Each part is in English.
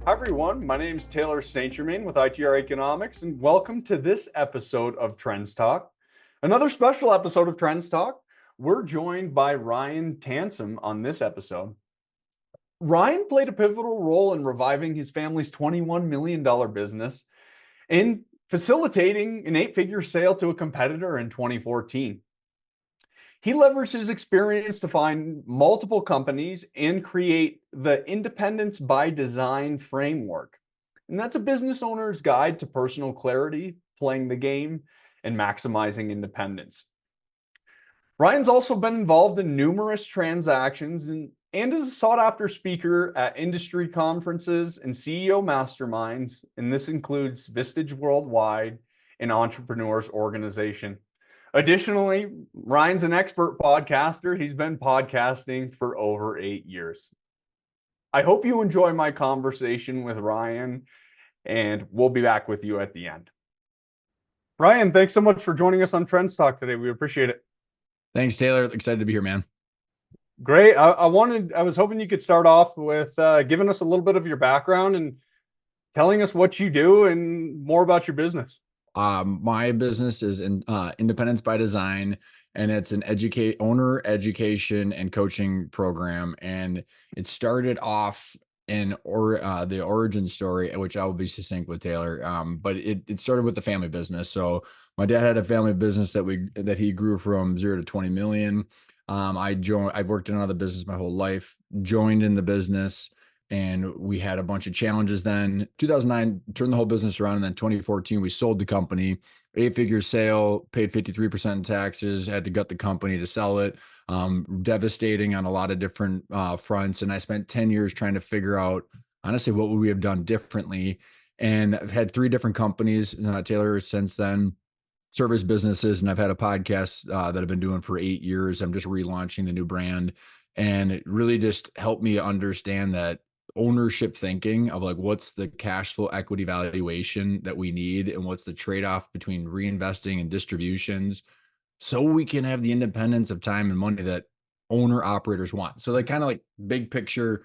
Hi, everyone. My name is Taylor St. Germain with ITR Economics, and welcome to this episode of TrendsTalk. Another special episode of TrendsTalk. We're joined by Ryan Tansom on this episode. Ryan played a pivotal role in reviving his family's $21 million business and facilitating an eight-figure sale to a competitor in 2014. He leveraged his experience to find multiple companies and create the Independence by Design framework. And that's a business owner's guide to personal clarity, playing the game, and maximizing independence. Ryan's also been involved in numerous transactions and is a sought after speaker at industry conferences and CEO masterminds. And this includes Vistage Worldwide and Entrepreneurs Organization. Additionally, Ryan's an expert podcaster. He's been podcasting for over 8 years. I hope you enjoy my conversation with Ryan, and we'll be back with you at the end. Ryan, thanks so much for joining us on Trends Talk today. We appreciate it. Thanks, Taylor. Excited to be here, man. Great. I was hoping you could start off with giving us a little bit of your background and telling us what you do and more about your business. My business is in Independence by Design, and it's an owner education and coaching program. And it started off in the origin story, which I will be succinct with, Taylor. But it started with the family business. So my dad had a family business that he grew from 0 to 20 million. I worked in another business my whole life, joined in the business, and we had a bunch of challenges then. 2009, turned the whole business around, and then 2014, we sold the company. 8-figure sale, paid 53% in taxes, had to gut the company to sell it. Devastating on a lot of different fronts. And I spent 10 years trying to figure out, honestly, what would we have done differently? And I've had 3 different companies, Taylor, since then, service businesses, and I've had a podcast that I've been doing for 8 years. I'm just relaunching the new brand, and it really just helped me understand that ownership thinking of like, what's the cash flow equity valuation that we need, and what's the trade-off between reinvesting and distributions, so we can have the independence of time and money that owner operators want. So like, kind of like big picture,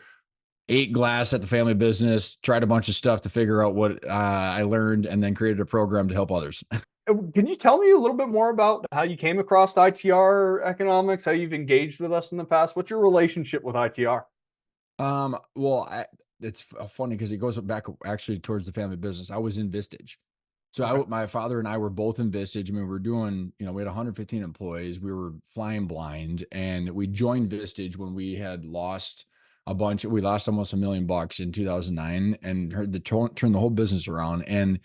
8 glass at the family business, tried a bunch of stuff to figure out what I learned, and then created a program to help others. Can you tell me a little bit more about how you came across ITR Economics, how you've engaged with us in the past? What's your relationship with ITR? Well, it's funny because it goes back actually towards the family business. I was in Vistage. So Okay. my father and I were both in Vistage. I mean, we were doing, we had 115 employees. We were flying blind, and we joined Vistage when we had lost a bunch. We lost almost $1 million in 2009, and heard turn the whole business around, and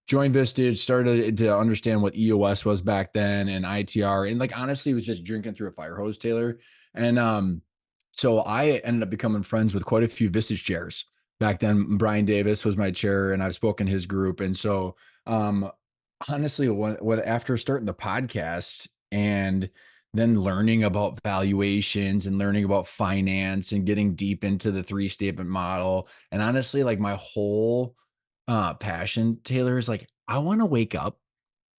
joined Vistage, started to understand what EOS was back then, and ITR. And like, honestly, it was just drinking through a fire hose, Taylor. And, so I ended up becoming friends with quite a few Vistage chairs back then. Brian Davis was my chair, and I've spoken his group. And so, honestly, what after starting the podcast and then learning about valuations and learning about finance and getting deep into the 3-statement model, and honestly, like, my whole passion, Taylor, is like, I want to wake up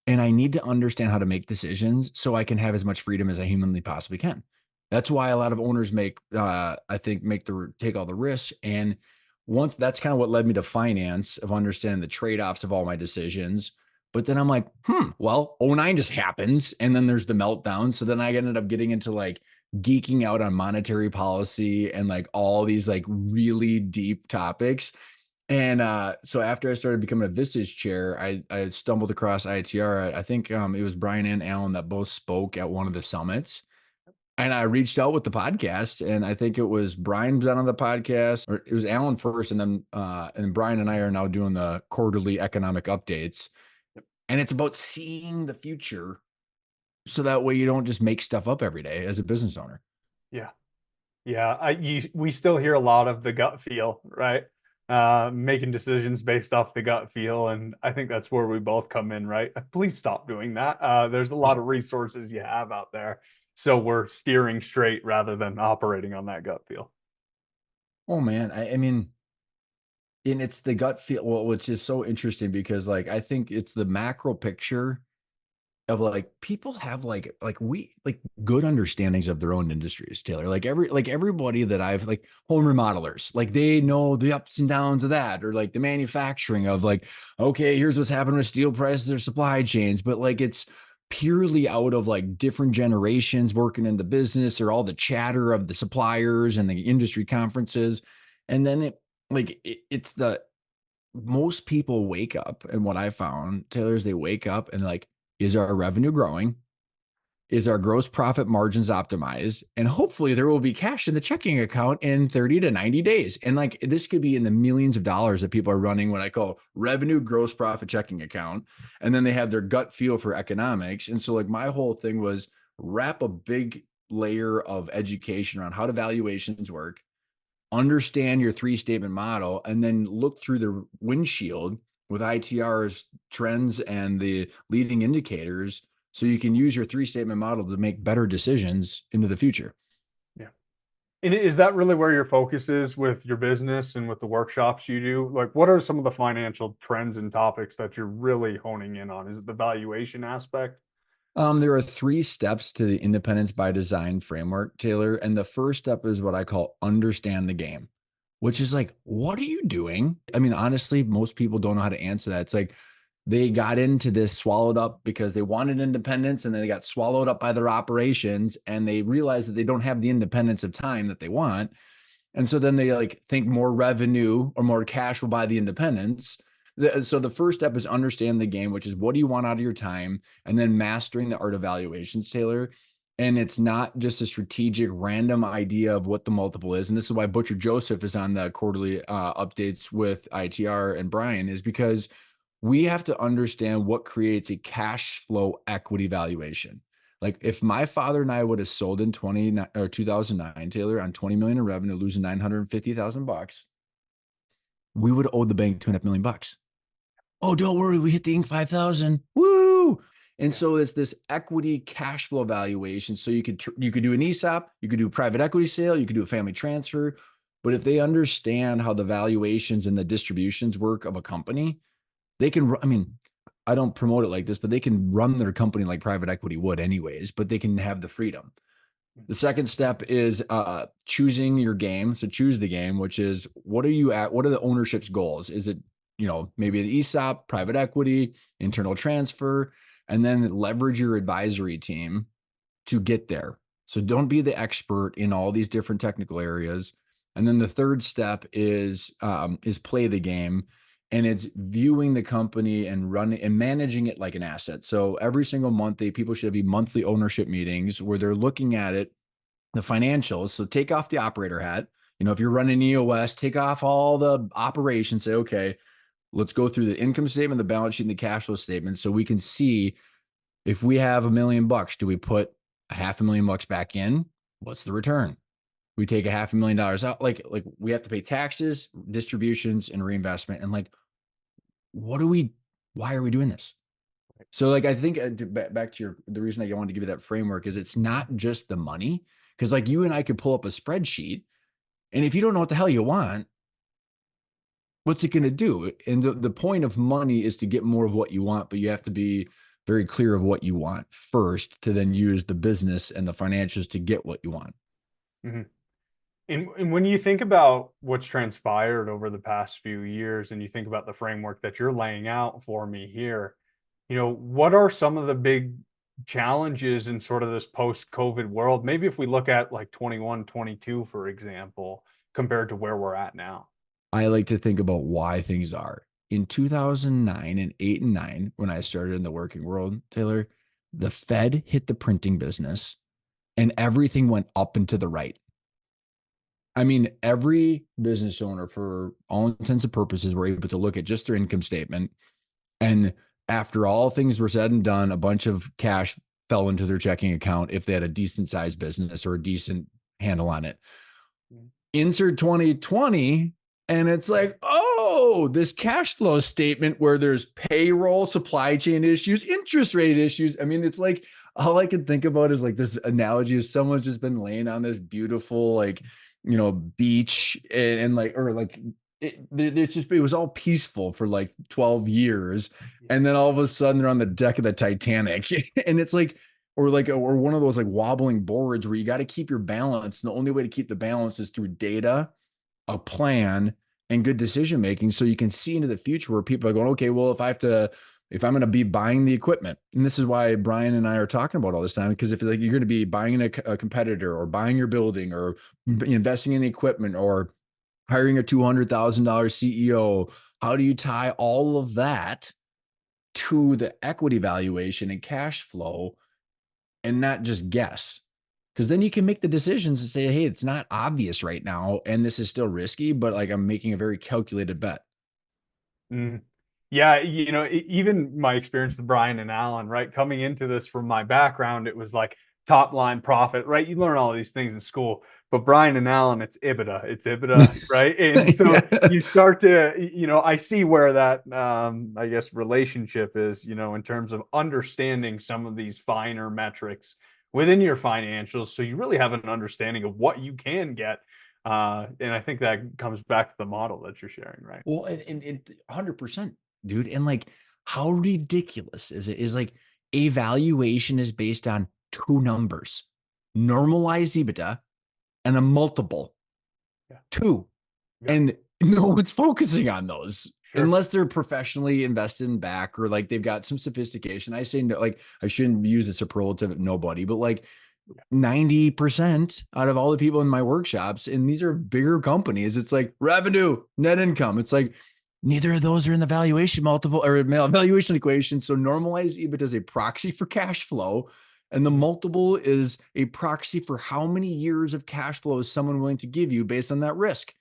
and I need to understand how to make decisions so I can have as much freedom as I humanly possibly can. That's why a lot of owners I think, take all the risks. And once that's kind of what led me to finance, of understanding the trade-offs of all my decisions. But then I'm like, well, '09 just happens. And then there's the meltdown. So then I ended up getting into like geeking out on monetary policy and like all these like really deep topics. And so after I started becoming a Vistage chair, I stumbled across ITR. I think it was Brian and Alan that both spoke at one of the summits. And I reached out with the podcast, and I think it was Brian done on the podcast, or it was Alan first, and then Brian and I are now doing the quarterly economic updates. And it's about seeing the future, so that way you don't just make stuff up every day as a business owner. Yeah. Yeah. We still hear a lot of the gut feel, right? Making decisions based off the gut feel. And I think that's where we both come in, right? Please stop doing that. There's a lot of resources you have out there. So we're steering straight rather than operating on that gut feel. Oh man, I mean, and it's the gut feel, well, which is so interesting because like I think it's the macro picture of like people have like good understandings of their own industries, Taylor. Everybody that I've like home remodelers, like they know the ups and downs of that, or like the manufacturing of like, okay, here's what's happening with steel prices or supply chains, but like it's purely out of like different generations working in the business or all the chatter of the suppliers and the industry conferences. And then it's the most people wake up, and what I found, Taylor, is they wake up and like, is our revenue growing? Is our gross profit margins optimized? And hopefully there will be cash in the checking account in 30 to 90 days. And like this could be in the millions of dollars that people are running what I call revenue gross profit checking account. And then they have their gut feel for economics. And so like my whole thing was wrap a big layer of education around how do valuations work, understand your three statement model, and then look through the windshield with ITR's trends and the leading indicators so you can use your three statement model to make better decisions into the future. Yeah. And is that really where your focus is with your business and with the workshops you do? Like, what are some of the financial trends and topics that you're really honing in on? Is it the valuation aspect? There are three steps to the independence by design framework, Taylor. And the first step is what I call understand the game, which is like, what are you doing? I mean, honestly, most people don't know how to answer that. It's like they got into this swallowed up because they wanted independence, and then they got swallowed up by their operations, and they realize that they don't have the independence of time that they want. And so then they like think more revenue or more cash will buy the independence. So the first step is understand the game, which is what do you want out of your time, and then mastering the art of valuations, Taylor. And it's not just a strategic random idea of what the multiple is. And this is why Butcher Joseph is on the quarterly updates with ITR and Brian, is because we have to understand what creates a cash flow equity valuation. Like if my father and I would have sold in 2009, Taylor, on 20 million in revenue, losing 950,000 bucks, we would have owed the bank 2.5 million bucks. Oh, don't worry, we hit the Inc. 5,000. Woo! And Yeah. so it's this equity cash flow valuation. So you could do an ESOP, you could do a private equity sale, you could do a family transfer. But if they understand how the valuations and the distributions work of a company, they can, I mean, I don't promote it like this, but they can run their company like private equity would anyways, but they can have the freedom. The second step is choosing your game. So choose the game, which is what are you at? What are the ownership's goals? Is it, maybe the ESOP, private equity, internal transfer, and then leverage your advisory team to get there. So don't be the expert in all these different technical areas. And then the third step is play the game, and it's viewing the company and running and managing it like an asset. So every single month, people should be monthly ownership meetings where they're looking at it, the financials. So take off the operator hat. If you're running EOS, take off all the operations. Say, okay, let's go through the income statement, the balance sheet, and the cash flow statement, so we can see if we have $1 million, do we put a $500,000 back in? What's the return? We take a $500,000 out, like we have to pay taxes, distributions, and reinvestment. And like, why are we doing this? So like, I think back to the reason I wanted to give you that framework is it's not just the money. Cause like you and I could pull up a spreadsheet, and if you don't know what the hell you want, what's it going to do? And the point of money is to get more of what you want, but you have to be very clear of what you want first to then use the business and the financials to get what you want. Mhm. And when you think about what's transpired over the past few years and you think about the framework that you're laying out for me here, what are some of the big challenges in sort of this post-COVID world? Maybe if we look at like 21, 22, for example, compared to where we're at now. I like to think about why things are. In 2009 and 8 and 9, when I started in the working world, Taylor, the Fed hit the printing business and everything went up and to the right. I mean, every business owner, for all intents and purposes, were able to look at just their income statement. And after all things were said and done, a bunch of cash fell into their checking account if they had a decent sized business or a decent handle on it. Insert 2020, and it's like, oh, this cash flow statement where there's payroll, supply chain issues, interest rate issues. I mean, it's like all I can think about is like this analogy of someone's just been laying on this beautiful, like, beach, and like, or like it was all peaceful for like 12 years. Yeah. And then all of a sudden they're on the deck of the Titanic. And it's like, or one of those like wobbling boards where you got to keep your balance. And the only way to keep the balance is through data, a plan, and good decision making. So you can see into the future where people are going, okay, well, if I'm going to be buying the equipment, and this is why Brian and I are talking about all this time, because if like you're going to be buying a competitor or buying your building or investing in equipment or hiring a $200,000 CEO, how do you tie all of that to the equity valuation and cash flow and not just guess? Because then you can make the decisions and say, hey, it's not obvious right now, and this is still risky, but like I'm making a very calculated bet. Mm. Yeah, even my experience with Brian and Alan, right? Coming into this from my background, it was like top line profit, right? You learn all these things in school, but Brian and Alan, it's EBITDA, right? And so Yeah. you start to, I see where that, I guess, relationship is, in terms of understanding some of these finer metrics within your financials. So you really have an understanding of what you can get. And I think that comes back to the model that you're sharing, right? Well, and 100%, dude. And like, how ridiculous is it? Is like a valuation is based on two numbers, normalized EBITDA and a multiple, Yeah. two. Yeah. And no one's focusing on those Sure. unless they're professionally invested in back or like they've got some sophistication. I say no, like I shouldn't use a superlative of nobody, but like Yeah. 90% out of all the people in my workshops, and these are bigger companies, it's like revenue, net income. It's like neither of those are in the valuation multiple or valuation equation. So normalized EBITDA is a proxy for cash flow. And the Mhm. multiple is a proxy for how many years of cash flow is someone willing to give you based on that risk.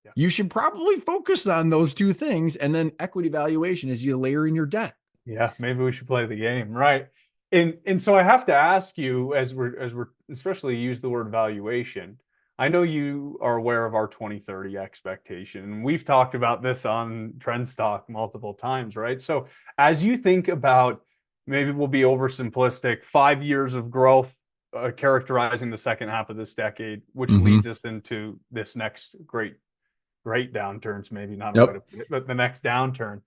Yeah. You should probably focus on those two things. And then equity valuation is you layer in your debt. Yeah, maybe we should play the game, right? And so I have to ask you, as we're especially use the word valuation. I know you are aware of our 2030 expectation, and we've talked about this on TrendsTalk multiple times, right? So as you think about, maybe we'll be oversimplistic, 5 years of growth, characterizing the second half of this decade, which Mm-hmm. leads us into this next great downturns, maybe not a way to Yep. put it, but the next downturn.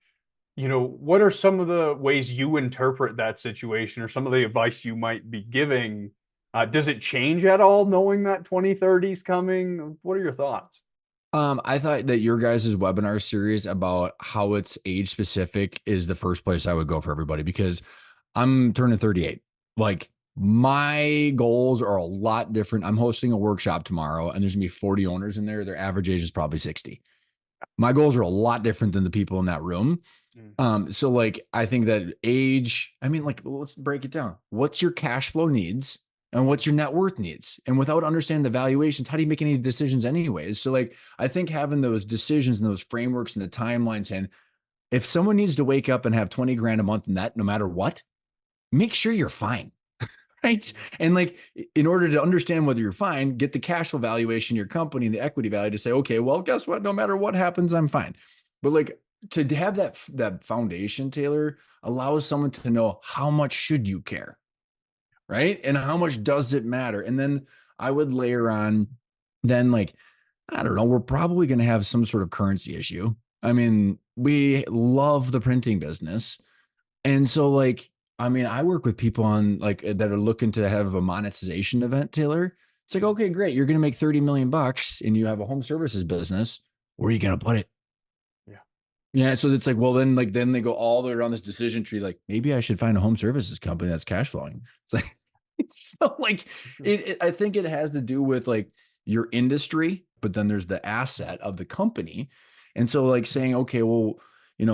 What are some of the ways you interpret that situation or some of the advice you might be giving? Does it change at all knowing that 2030 is coming? What are your thoughts? I thought that your guys' webinar series about how it's age specific is the first place I would go for everybody because I'm turning 38. Like my goals are a lot different. I'm hosting a workshop tomorrow and there's gonna be 40 owners in there. Their average age is probably 60. My goals are a lot different than the people in that room. Mm. So like I think that age, I mean, like let's break it down. What's your cash flow needs and what's your net worth needs? And without understanding the valuations, how do you make any decisions anyways? So like I think having those decisions and those frameworks and the timelines, and if someone needs to wake up and have 20 grand a month net no matter what, make sure you're fine. Right. And like, in order to understand whether you're fine, get the cash flow valuation, your company, and the equity value to say, okay, well, guess what? No matter what happens, I'm fine. But like to have that foundation, Taylor, allows someone to know how much should you care, right? And how much does it matter? And then I would layer on, then like, I don't know, we're probably going to have some sort of currency issue. I mean, we love the printing business. And so, like, I mean, I work with people on like that are looking to have a monetization event, Taylor. It's like, okay, great. You're going to make 30 million bucks and you have a home services business. Where are you going to put it? Yeah. Yeah. So it's like, well, then they go all the way around this decision tree. Like, maybe I should find a home services company that's cash flowing. It's like, it's so like, I think it has to do with like your industry, but then there's the asset of the company. And so, like, saying, okay, well,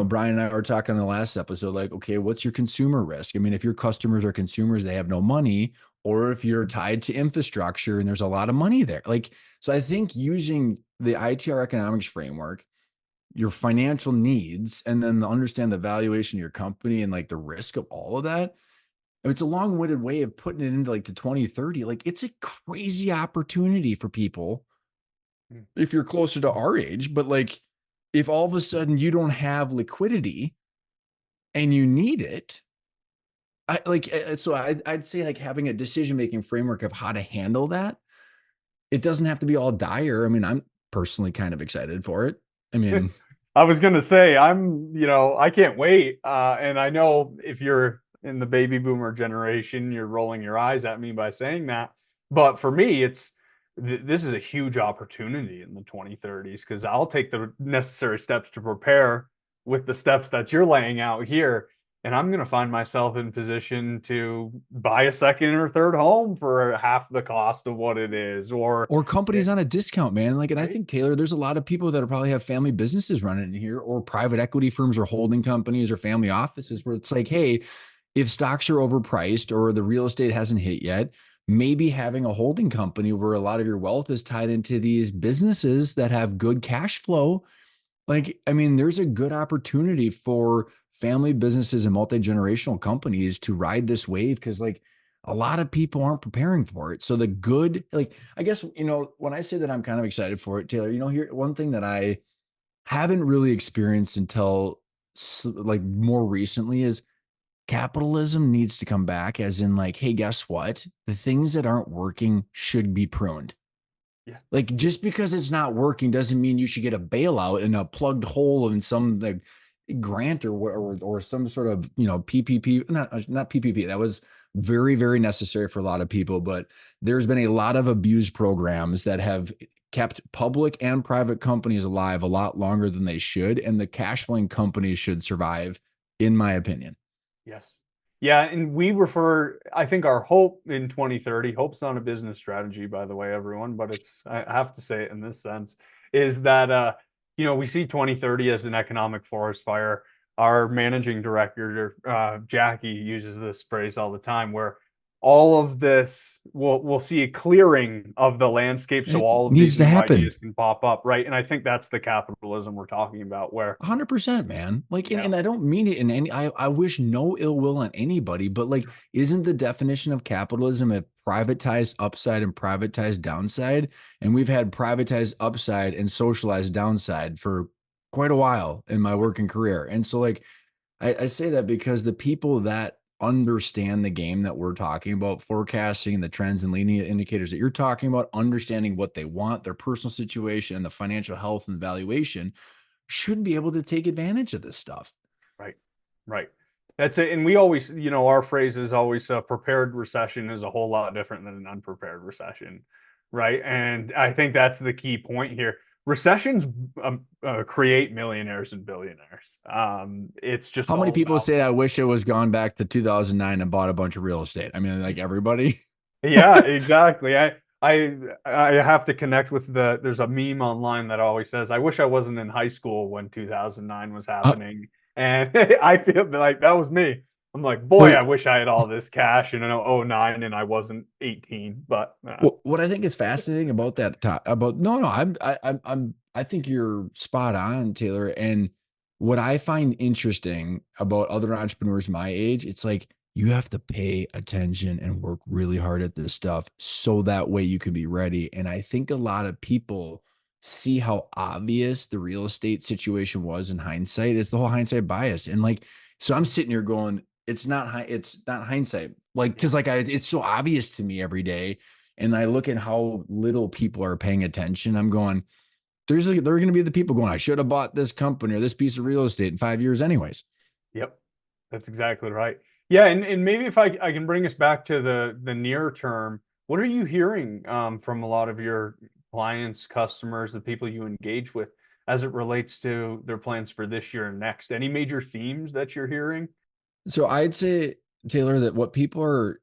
Brian and I were talking in the last episode, like, okay, what's your consumer risk? I mean, if your customers are consumers, they have no money, or if you're tied to infrastructure and there's a lot of money there. Like, so I think using the ITR economics framework, your financial needs, and then understand the valuation of your company and like the risk of all of that. It's a long-winded way of putting it into like the 2030. Like, it's a crazy opportunity for people Mm. if you're closer to our age, but like if all of a sudden you don't have liquidity and you need it, I'd say like having a decision-making framework of how to handle that. It doesn't have to be all dire. I mean, I'm personally kind of excited for it. I mean, I was gonna say I can't wait. And I know if you're in the baby boomer generation, you're rolling your eyes at me by saying that. But for me, this is a huge opportunity in the 2030s because I'll take the necessary steps to prepare with the steps that you're laying out here. And I'm gonna find myself in position to buy a second or third home for half the cost of what it is, or or companies on a discount, man. Like, and I right? think Taylor, there's a lot of people that probably have family businesses running in here, or private equity firms, or holding companies, or family offices, where it's like, hey, if stocks are overpriced or the real estate hasn't hit yet, maybe having a holding company where a lot of your wealth is tied into these businesses that have good cash flow. Like, I mean, there's a good opportunity for family businesses and multi-generational companies to ride this wave, because like a lot of people aren't preparing for it. So the good, like, I guess, when I say that I'm kind of excited for it, Taylor, here, one thing that I haven't really experienced until like more recently is capitalism needs to come back, as in like, hey, guess what? The things that aren't working should be pruned. Yeah. Like, just because it's not working doesn't mean you should get a bailout and a plugged hole in some like grant, or some sort of, PPP, not PPP. That was very, very necessary for a lot of people, but there's been a lot of abuse programs that have kept public and private companies alive a lot longer than they should, and the cash flowing companies should survive, in my opinion. Yes. Yeah, and I think our hope in 2030, hope's not a business strategy, by the way, everyone, but I have to say it in this sense, is that, we see 2030 as an economic forest fire. Our managing director, Jackie, uses this phrase all the time, where all of this, we'll see a clearing of the landscape so It all of needs these to new happen. ideas can pop up, right? And I think that's the capitalism we're talking about, where, 100%, man. Like, and, yeah, and I don't mean it in any, I wish no ill will on anybody, but like, isn't the definition of capitalism a privatized upside and privatized downside? And we've had privatized upside and socialized downside for quite a while in my working career. And so, like, I say that because the people that understand the game that we're talking about, forecasting and the trends and leading indicators that you're talking about, understanding what they want, their personal situation, and the financial health and valuation, should be able to take advantage of this stuff. right, right. That's it. And we always, our phrase is always prepared recession is a whole lot different than an unprepared recession, right? And I think that's the key point here. Recessions create millionaires and billionaires. It's just How many all people about, say I wish it was gone back to 2009 and bought a bunch of real estate? I mean, like everybody. yeah, exactly. I have to connect with there's a meme online that always says, I wish I wasn't in high school when 2009 was Uh, happening. And I feel like that was me. I'm like, boy, well, I wish I had all this cash in '09 and I wasn't 18. But what I think is fascinating about that about no, I think you're spot on, Taylor. And what I find interesting about other entrepreneurs my age, it's like you have to pay attention and work really hard at this stuff so that way you can be ready. And I think a lot of people see how obvious the real estate situation was in hindsight. It's the whole hindsight bias. And like, so I'm sitting here going, it's not hindsight. Like, yeah, cause like it's so obvious to me every day, and I look at how little people are paying attention. I'm going, there are going to be the people going, I should have bought this company or this piece of real estate in 5 years, anyways. yep, that's exactly right. Yeah, and maybe if I can bring us back to the near term, what are you hearing from a lot of your clients, customers, the people you engage with as it relates to their plans for this year and next? Any major themes that you're hearing? So I'd say, Taylor, that what people are,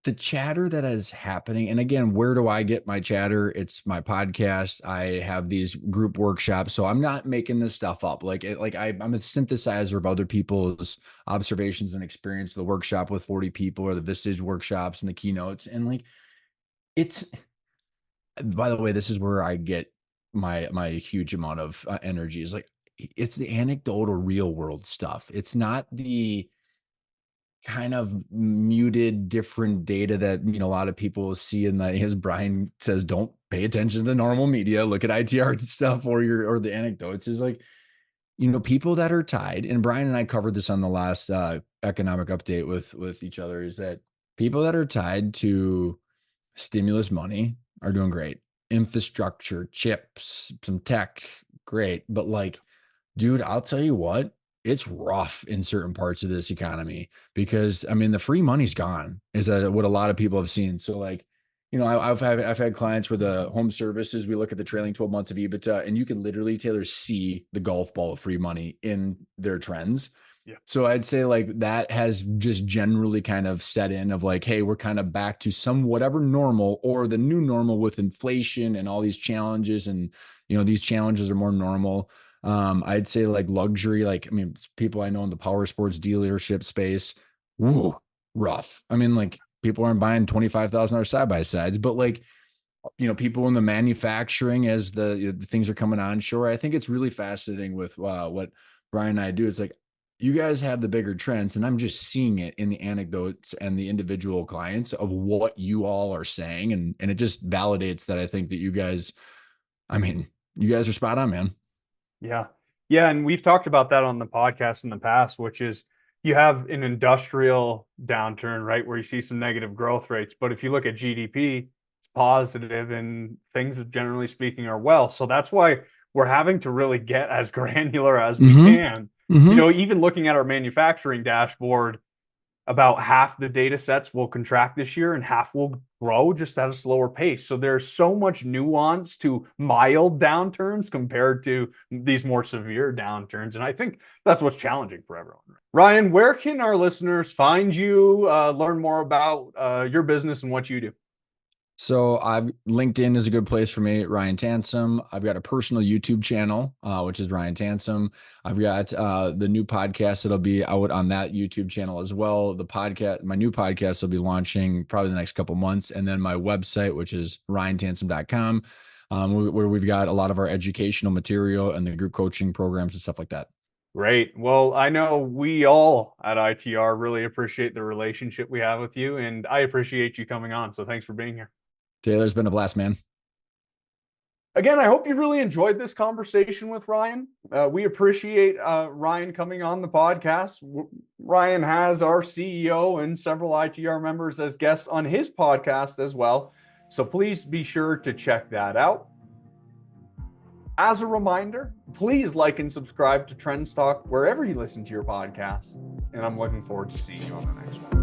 the chatter that is happening, and again, where do I get my chatter? It's my podcast. I have these group workshops, so I'm not making this stuff up. I'm a synthesizer of other people's observations and experience. The workshop with 40 people, or the Vistage workshops and the keynotes, and like it's. By the way, this is where I get my huge amount of energy. Is like it's the anecdotal, real world stuff. It's not the kind of muted different data that a lot of people see in the, as Brian says, don't pay attention to the normal media, look at ITR stuff or the anecdotes. Is like, people that are tied, and Brian and I covered this on the last economic update with each other, is that people that are tied to stimulus money are doing great. Infrastructure, chips, some tech, great. But like, dude, I'll tell you what, it's rough in certain parts of this economy because I mean the free money's gone, is what a lot of people have seen. So like, I've had clients where the home services, we look at the trailing 12 months of EBITDA, and you can literally, Taylor, see the golf ball of free money in their trends. Yeah. So I'd say like that has just generally kind of set in of like, hey, we're kind of back to some whatever normal or the new normal with inflation and all these challenges. And, these challenges are more normal. I'd say like luxury, like, I mean, people I know in the power sports dealership space, woo, rough. I mean, like people aren't buying $25,000 side by sides, but like, people in the manufacturing as the things are coming onshore. I think it's really fascinating with what Brian and I do. It's like you guys have the bigger trends, and I'm just seeing it in the anecdotes and the individual clients of what you all are saying, and it just validates that I think that you guys, I mean, you guys are spot on, man. Yeah. Yeah. And we've talked about that on the podcast in the past, which is you have an industrial downturn, right? Where you see some negative growth rates. But if you look at GDP, it's positive and things, generally speaking, are well. So that's why we're having to really get as granular as we Mm-hmm. can. Mm-hmm. Even looking at our manufacturing dashboard, about half the data sets will contract this year and half will grow just at a slower pace. So there's so much nuance to mild downturns compared to these more severe downturns. And I think that's what's challenging for everyone. Ryan, where can our listeners find you, learn more about your business and what you do? So LinkedIn is a good place for me, Ryan Tansom. I've got a personal YouTube channel, which is Ryan Tansom. I've got the new podcast that'll be out on that YouTube channel as well. My new podcast will be launching probably the next couple months, and then my website, which is ryantansom.com, where we've got a lot of our educational material and the group coaching programs and stuff like that. Great. Well, I know we all at ITR really appreciate the relationship we have with you, and I appreciate you coming on. So thanks for being here. Taylor's been a blast, man. Again, I hope you really enjoyed this conversation with Ryan. We appreciate Ryan coming on the podcast. Ryan has our CEO and several ITR members as guests on his podcast as well. So please be sure to check that out. As a reminder, please like and subscribe to TrendsTalk wherever you listen to your podcast. And I'm looking forward to seeing you on the next one.